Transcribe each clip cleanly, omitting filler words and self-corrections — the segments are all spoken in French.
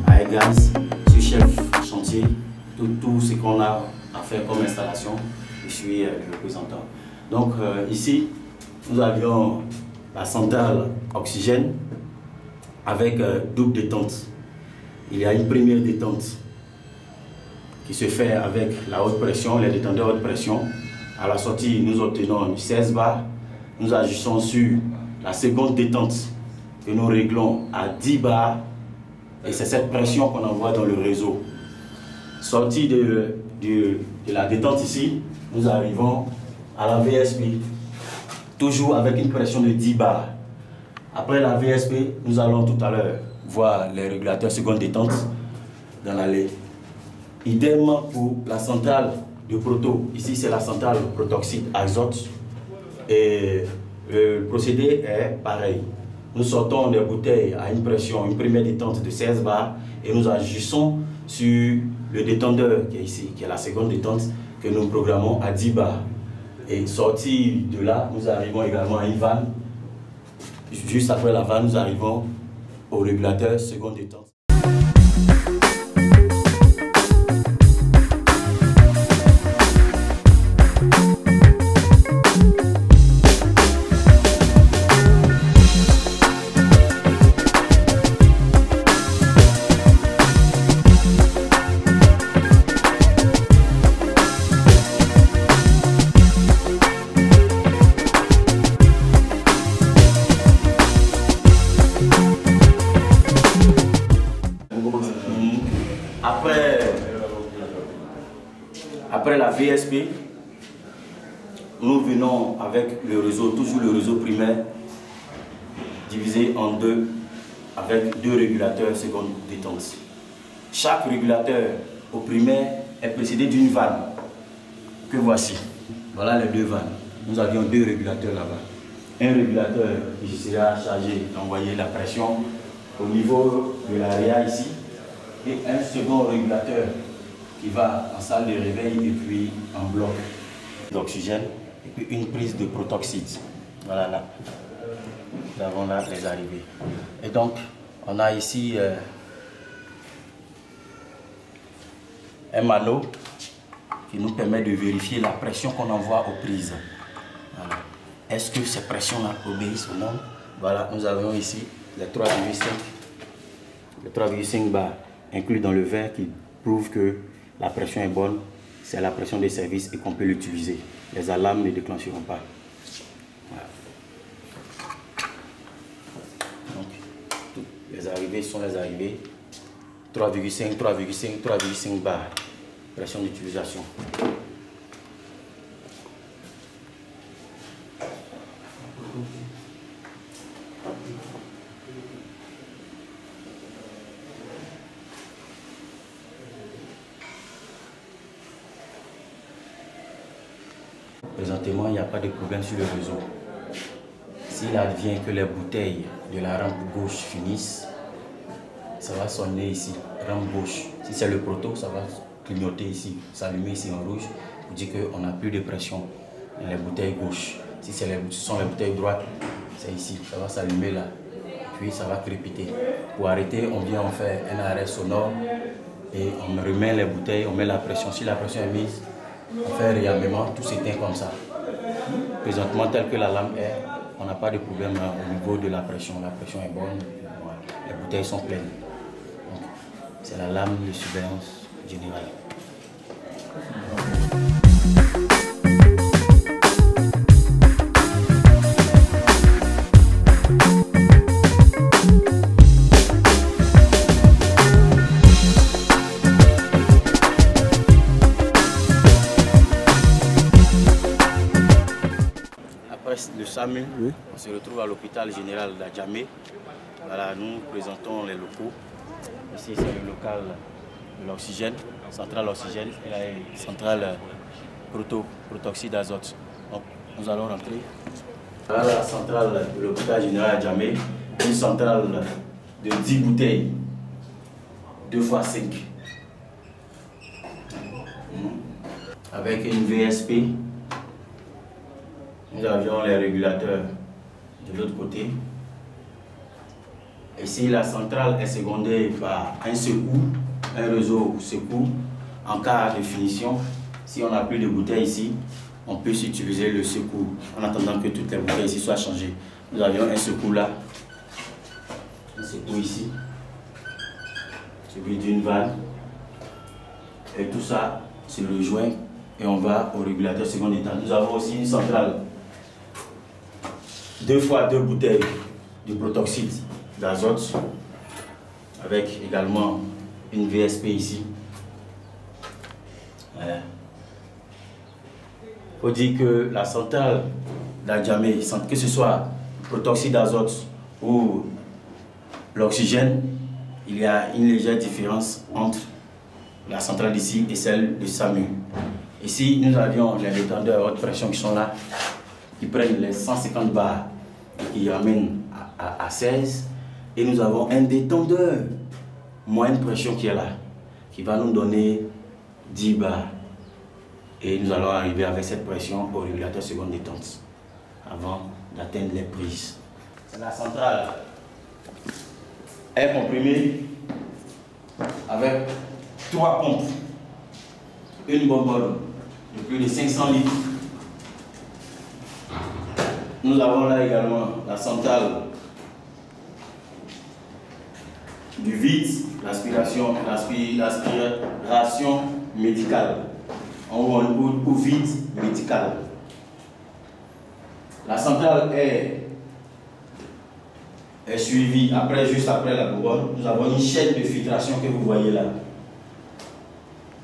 À EGAZ, sous-chef chantier, tout ce qu'on a à faire comme installation, je suis le représentant. Donc ici, nous avions la centrale oxygène avec double détente. Il y a une première détente qui se fait avec la haute pression, les détenteurs haute pression. À la sortie, nous obtenons 16 bars. Nous agissons sur la seconde détente que nous réglons à 10 bars. Et c'est cette pression qu'on envoie dans le réseau. Sortie de la détente ici, nous arrivons à la VSP, toujours avec une pression de 10 bars. Après la VSP, nous allons tout à l'heure voir les régulateurs seconde détente dans l'allée. Idem pour la centrale de proto. Ici, c'est la centrale protoxyde azote. Et le procédé est pareil. Nous sortons des bouteilles à une pression, une première détente de 16 bars et nous agissons sur le détendeur qui est ici, qui est la seconde détente que nous programmons à 10 bars. Et sorti de là, nous arrivons également à une vanne. Juste après la vanne, nous arrivons au régulateur seconde détente. Après la VSP, nous venons avec le réseau, toujours le réseau primaire, divisé en deux, avec deux régulateurs seconde détente. Chaque régulateur au primaire est précédé d'une vanne, que voici. Voilà les deux vannes. Nous avions deux régulateurs là-bas. Un régulateur qui sera chargé d'envoyer la pression au niveau de l'area ici, et un second régulateur qui va en salle de réveil et puis en bloc d'oxygène et puis une prise de protoxyde. Voilà là. Nous avons là les arrivées. Et donc, on a ici un manot qui nous permet de vérifier la pression qu'on envoie aux prises. Voilà. Est-ce que ces pressions-là obéissent ou non? Voilà, nous avons ici les 3,5 bars inclus dans le verre qui prouve que la pression est bonne, c'est la pression des services et qu'on peut l'utiliser. Les alarmes ne déclencheront pas. Voilà. Donc, toutes les arrivées sont les arrivées. 3,5, 3,5, 3,5 bars. Pression d'utilisation. Présentement, il n'y a pas de problème sur le réseau. S'il advient que les bouteilles de la rampe gauche finissent, ça va sonner ici, rampe gauche. Si c'est le proto, ça va clignoter ici, s'allumer ici en rouge, pour dire qu'on n'a plus de pression dans les bouteilles gauches. Si ce sont les bouteilles droites, c'est ici, ça va s'allumer là, puis ça va crépiter. Pour arrêter, on vient, on fait un arrêt sonore et on remet les bouteilles, on met la pression. Si la pression est mise, on fait un réarmement, tout s'éteint comme ça. Présentement, tel que la lame est, on n'a pas de problème au niveau de la pression. La pression est bonne, les bouteilles sont pleines. C'est la lame de surveillance générale. Après le SAMU, oui. On se retrouve à l'hôpital général d'Adjamé. Voilà, nous présentons les locaux Ici, c'est le local de l'oxygène, centrale oxygène, et là, centrale protoxyde d'azote. Donc, nous allons rentrer. Voilà la centrale de l'hôpital général Djamé, une centrale de 10 bouteilles, 2 x 5. Avec une VSP. Nous avions les régulateurs de l'autre côté. Ici, la centrale est secondée par un secours, un réseau secours. En cas de finition, si on n'a plus de bouteilles ici, on peut utiliser le secours en attendant que toutes les bouteilles ici soient changées. Nous avions un secours là, un secours ici, celui d'une vanne. Et tout ça, c'est le joint et on va au régulateur second état. Nous avons aussi une centrale 2 x 2 bouteilles de protoxyde d'azote avec également une VSP ici. Voilà. Il faut dire que la centrale d'Adjamé, que ce soit le protoxyde d'azote ou l'oxygène, il y a une légère différence entre la centrale d'ici et celle de SAMU. Ici, nous avions les détendeurs à haute pression qui sont là, qui prennent les 150 bars et qui ramènent à 16. Et nous avons un détendeur moyenne pression qui est là, qui va nous donner 10 bars. Et nous allons arriver avec cette pression au régulateur seconde détente avant d'atteindre les prises. La centrale est comprimée avec 3 pompes, une bonbonne de plus de 500 litres. Nous avons là également la centrale du vide, l'aspiration médicale, ou vide médical. La centrale est suivie juste après la bonbonne. Nous avons une chaîne de filtration que vous voyez là,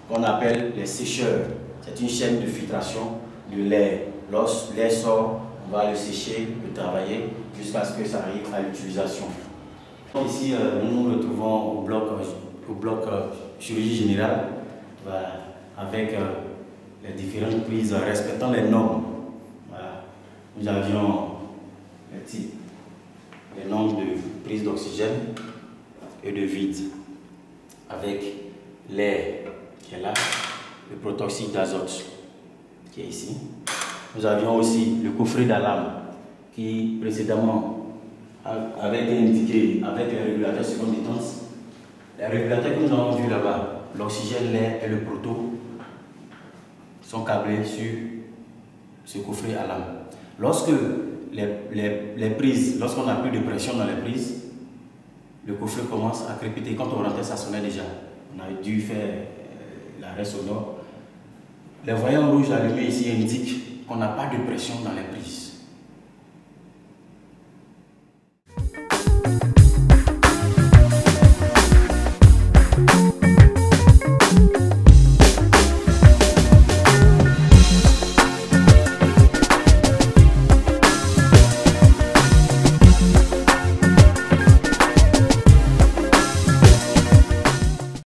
qu'on appelle les sécheurs. C'est une chaîne de filtration de l'air. Lorsque l'air sort, on va le sécher, le travailler jusqu'à ce que ça arrive à l'utilisation. Ici, nous nous retrouvons au bloc chirurgie générale, voilà, avec les différentes prises respectant les normes. Voilà. Nous avions les normes de prise d'oxygène et de vide, avec l'air qui est là, le protoxyde d'azote qui est ici. Nous avions aussi le coffret d'alarme qui précédemment avait été indiqué avec les régulateurs seconde détente. Les régulateurs que nous avons vus là-bas, l'oxygène, l'air et le proto, sont câblés sur ce coffret alarme. Lorsque les prises, lorsqu'on n'a plus de pression dans les prises, le coffret commence à crépiter. Quand on rentrait, ça sonnait déjà. On a dû faire l'arrêt sonore. Les voyants rouges allumés ici indiquent qu'on n'a pas de pression dans les prises.